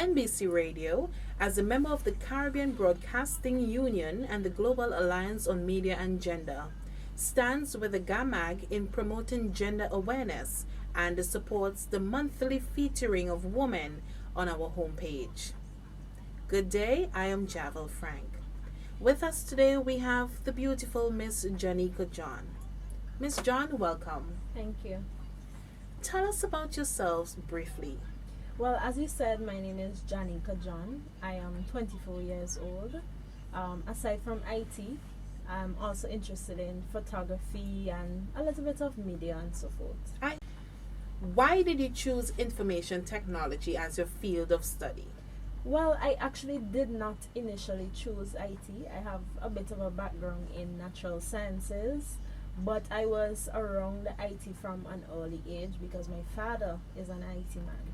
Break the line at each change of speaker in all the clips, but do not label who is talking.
NBC Radio, as a member of the Caribbean Broadcasting Union and the Global Alliance on Media and Gender, stands with the GAMAG in promoting gender awareness and supports the monthly featuring of women on our homepage. Good day, I am Javel Frank. With us today we have the beautiful Miss Janique-ka John. Miss John, welcome.
Thank you.
Tell us about yourselves briefly.
Well, as you said, my name is Janique-ka John. I am 24 years old. Aside from IT, I'm also interested in photography and a little bit of media and so forth.
Why did you choose information technology as your field of study?
Well, I actually did not initially choose IT. I have a bit of a background in natural sciences, but I was around the IT from an early age because my father is an IT man.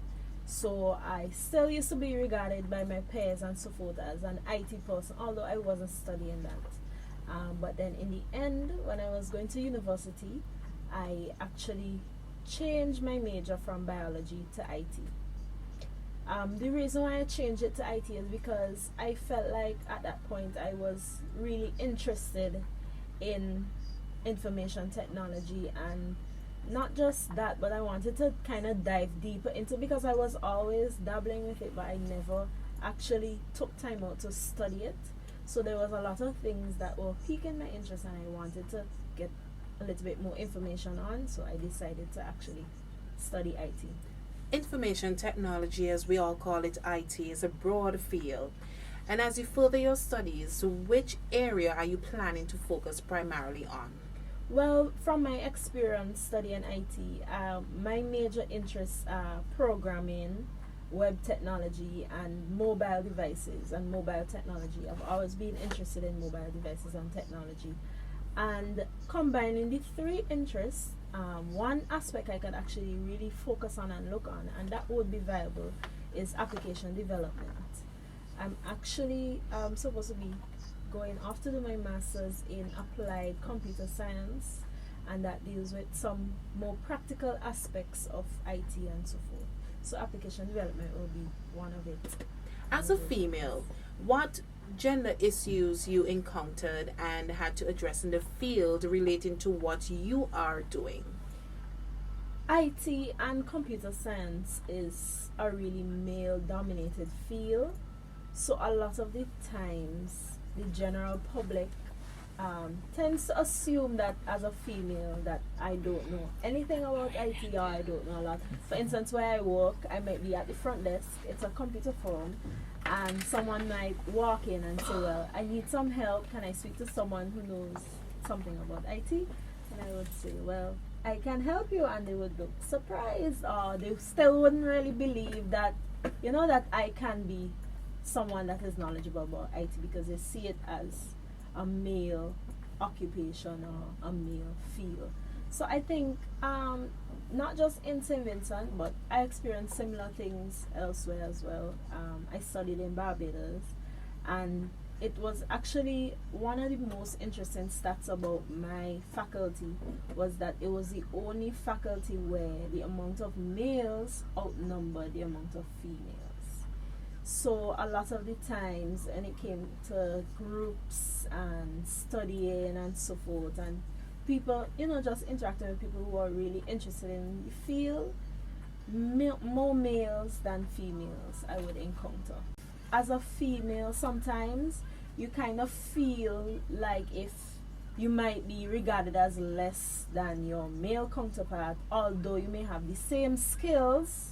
So I still used to be regarded by my peers and so forth as an IT person, although I wasn't studying that. But then in the end, when I was going to university, I actually changed my major from biology to IT. The reason why I changed it to IT is because I felt like at that point I was really interested in information technology, and not just that, but I wanted to kind of dive deeper into, because I was always dabbling with it, but I never actually took time out to study it. So there was a lot of things that were piquing my interest and I wanted to get a little bit more information on, so I decided to actually study IT.
Information technology, as we all call it, IT, is a broad field. And as you further your studies, which area are you planning to focus primarily on?
Well, from my experience studying IT, my major interests are programming, web technology, and mobile devices and mobile technology. I've always been interested in mobile devices and technology. And combining the three interests, one aspect I could actually really focus on and look on, and that would be viable, is application development. I'm actually supposed to be going off to do my master's in applied computer science, and that deals with some more practical aspects of IT and so forth. So application development will be one of it.
As a female, what gender issues you encountered and had to address in the field relating to what you are doing?
IT and computer science is a really male dominated field, so a lot of the times the general public tends to assume that as a female that I don't know anything about IT, or I don't know a lot. For instance, where I work, I might be at the front desk, it's a computer forum, and someone might walk in and say, well, I need some help, can I speak to someone who knows something about IT? And I would say, well, I can help you, and they would look surprised, or they still wouldn't really believe that, that I can be someone that is knowledgeable about IT, because they see it as a male occupation or a male field. So I think not just in St. Vincent, but I experienced similar things elsewhere as well. I studied in Barbados, and it was actually one of the most interesting stats about my faculty was that it was the only faculty where the amount of males outnumbered the amount of females. So a lot of the times when it came to groups and studying and so forth, and people, just interacting with people who are really interested in the field, more males than females I would encounter. As a female, sometimes you kind of feel like if you might be regarded as less than your male counterpart, although you may have the same skills,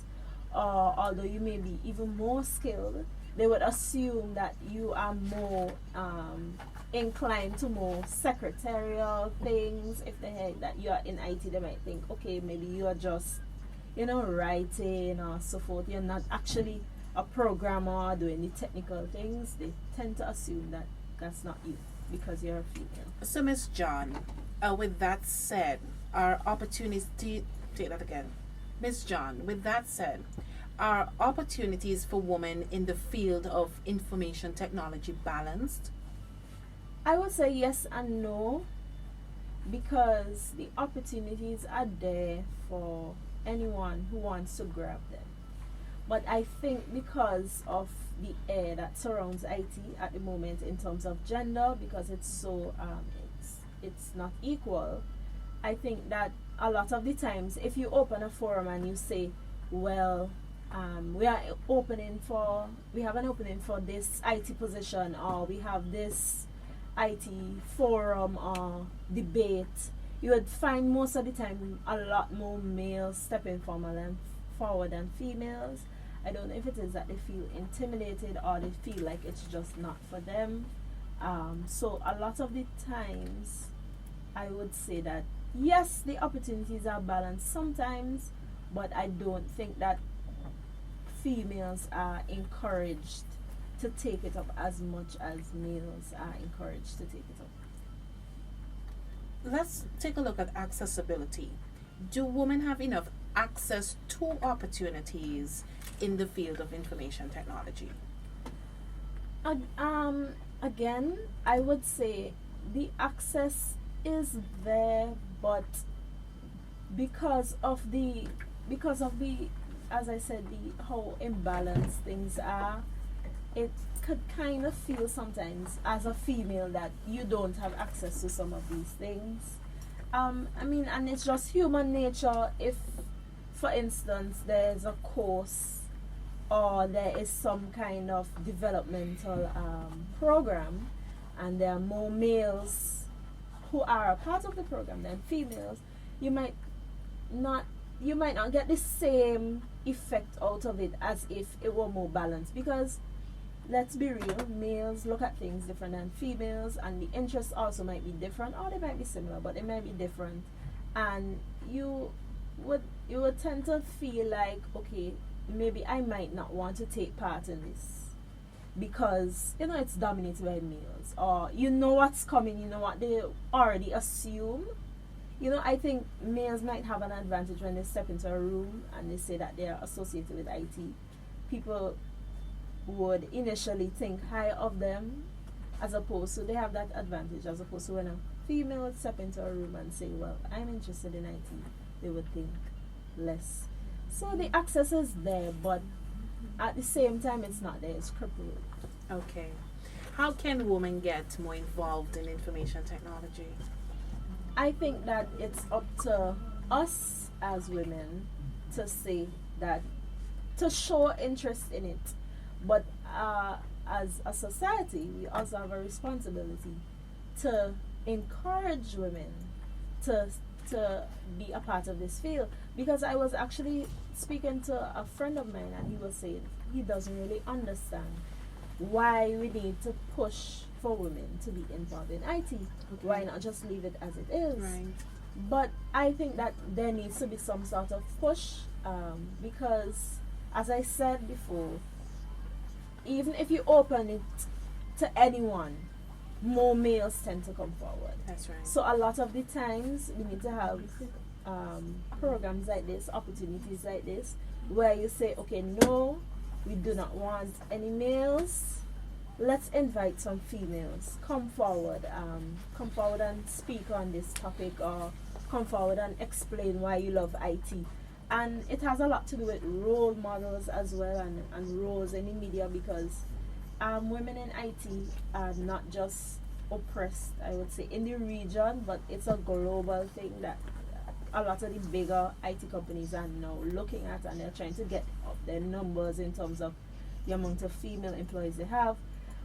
or although you may be even more skilled. They would assume that you are more inclined to more secretarial things. If they heard that you are in IT, they might think, okay, maybe you are just, writing or so forth. You're not actually a programmer doing the technical things. They tend to assume that that's not you because you're a female.
So, Miss John, with that said, take that again. Miss John, with that said, are opportunities for women in the field of information technology balanced?
I would say yes and no, because the opportunities are there for anyone who wants to grab them. But I think because of the air that surrounds IT at the moment in terms of gender, because it's so it's not equal. I think that a lot of the times, if you open a forum and you say, well, we are opening for, we have an opening for this IT position, or we have this IT forum or debate, you would find most of the time a lot more males stepping forward than females. I don't know if it is that they feel intimidated or they feel like it's just not for them. So a lot of the times, I would say that yes, the opportunities are balanced sometimes, but I don't think that females are encouraged to take it up as much as males are encouraged to take it up.
Let's take a look at accessibility. Do women have enough access to opportunities in the field of information technology?
Again, I would say the access is there, but because of the as I said, the how imbalanced things are, it could kind of feel sometimes as a female that you don't have access to some of these things. I mean, and it's just human nature. If, for instance, there's a course or there is some kind of developmental program, and there are more males who are a part of the program than females, you might not get the same effect out of it as if it were more balanced, because let's be real, males look at things different than females, and the interests also might be different, or they might be similar, but they might be different. And you would tend to feel like, okay, maybe I might not want to take part in this because it's dominated by males, or what's coming, what they already assume. I think males might have an advantage when they step into a room and they say that they are associated with IT. People would initially think high of them, as opposed to they have that advantage, as opposed to when a female would step into a room and say, well, I'm interested in IT, they would think less. So the access is there, but at the same time, it's not there, it's crippled.
Okay. How can women get more involved in information technology?
I think that it's up to us as women to say that, to show interest in it. But as a society, we also have a responsibility to encourage women to be a part of this field. Because I was actually speaking to a friend of mine, and he was saying he doesn't really understand why we need to push for women to be involved in IT. Okay. Why not just leave it as it is?
Right.
But I think that there needs to be some sort of push, because, as I said before, even if you open it to anyone, more males tend to come forward.
That's right.
So a lot of the times we need to have programs like this, opportunities like this, where you say, okay, no, we do not want any males. Let's invite some females. Come forward and speak on this topic, or come forward and explain why you love IT. And it has a lot to do with role models as well, and roles in the media, because women in IT are not just oppressed, I would say, in the region, but it's a global thing that a lot of the bigger IT companies are now looking at, and they're trying to get up their numbers in terms of the amount of female employees they have.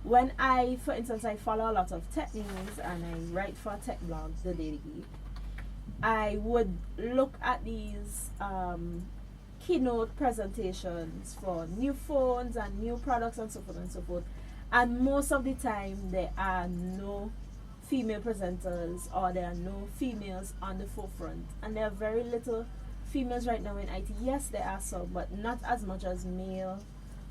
When for instance, I follow a lot of tech news and I write for a tech blog, The Daily Geek, I would look at these keynote presentations for new phones and new products and so forth and so forth. And most of the time, there are no female presenters, or there are no females on the forefront. And there are very little females right now in IT. Yes, there are some, but not as much as male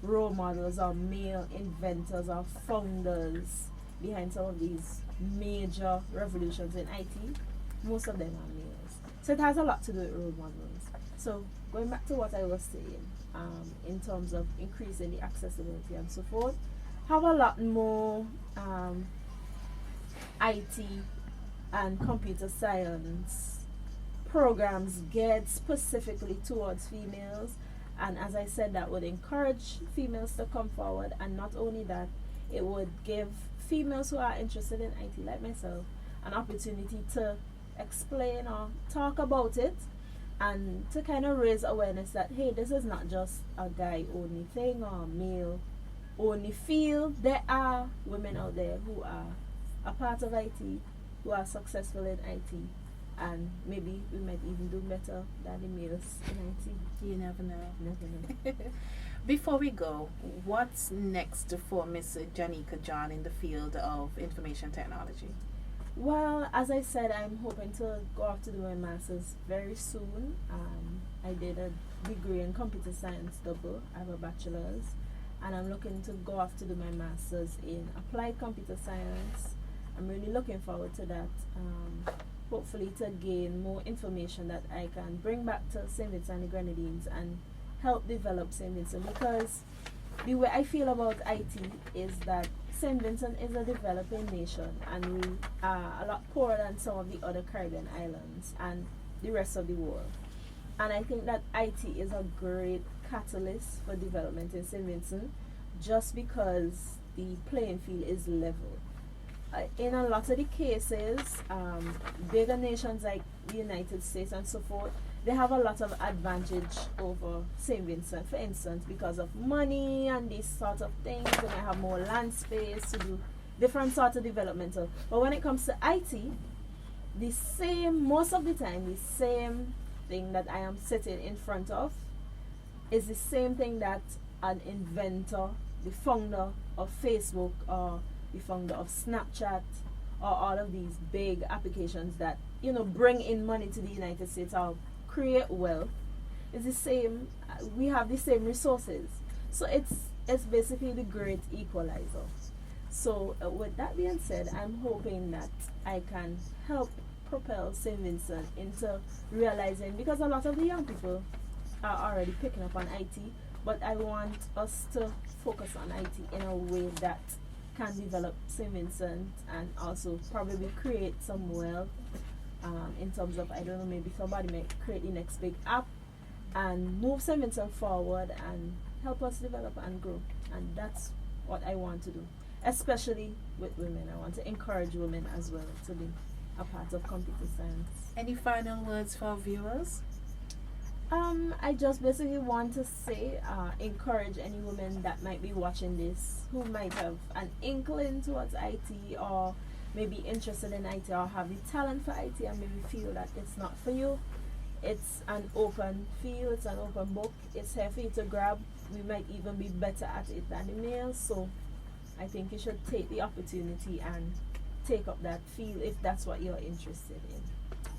role models or male inventors or founders behind some of these major revolutions in IT. Most of them are males. So it has a lot to do with role models. So going back to what I was saying, in terms of increasing the accessibility and so forth, have a lot more IT and computer science programs geared specifically towards females. And as I said, that would encourage females to come forward, and not only that, it would give females who are interested in IT, like myself, an opportunity to explain or talk about it, and to kind of raise awareness that, hey, this is not just a guy only thing or a male only field. There are women out there who are a part of IT, who are successful in IT, and maybe we might even do better than the males in IT.
You never know.
Never know.
Before we go, what's next for Miss Janique-ka John in the field of information technology?
Well, as I said, I'm hoping to go off to do my master's very soon. I did a degree in computer science double. I have a bachelor's, and I'm looking to go off to do my master's in applied computer science. I'm really looking forward to that. Hopefully to gain more information that I can bring back to St. Vincent and the Grenadines and help develop St. Vincent, because the way I feel about IT is that St. Vincent is a developing nation, and we are a lot poorer than some of the other Caribbean islands and the rest of the world. And I think that IT is a great catalyst for development in St. Vincent, just because the playing field is level. In a lot of the cases, bigger nations like the United States and so forth, they have a lot of advantage over St. Vincent, for instance, because of money and these sort of things. They might have more land space to do different sort of developmental. But when it comes to IT, most of the time, the same thing that I am sitting in front of is the same thing that an inventor, the founder of Facebook, or the founder of Snapchat, or all of these big applications that bring in money to the United States or create wealth, is the same. We have the same resources, so it's basically the great equalizer. So with that being said, I'm hoping that I can help propel St. Vincent into realizing, because a lot of the young people are already picking up on IT, but I want us to focus on IT in a way that can develop St. Vincent and also probably create some wealth, in terms of, I don't know, maybe somebody might create the next big app and move St. Vincent forward and help us develop and grow. And that's what I want to do, especially with women. I want to encourage women as well to be a part of computer science.
Any final words for our viewers?
I just basically want to say, encourage any women that might be watching this who might have an inkling towards IT, or maybe interested in IT, or have the talent for IT and maybe feel that it's not for you. It's an open field, it's an open book, it's here for you to grab. We might even be better at it than the males, so I think you should take the opportunity and take up that field if that's what you're interested in.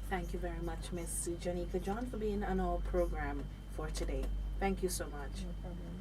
Thank you very much, Miss Janique-ka John, for being on our program for today. Thank you so much.
No problem.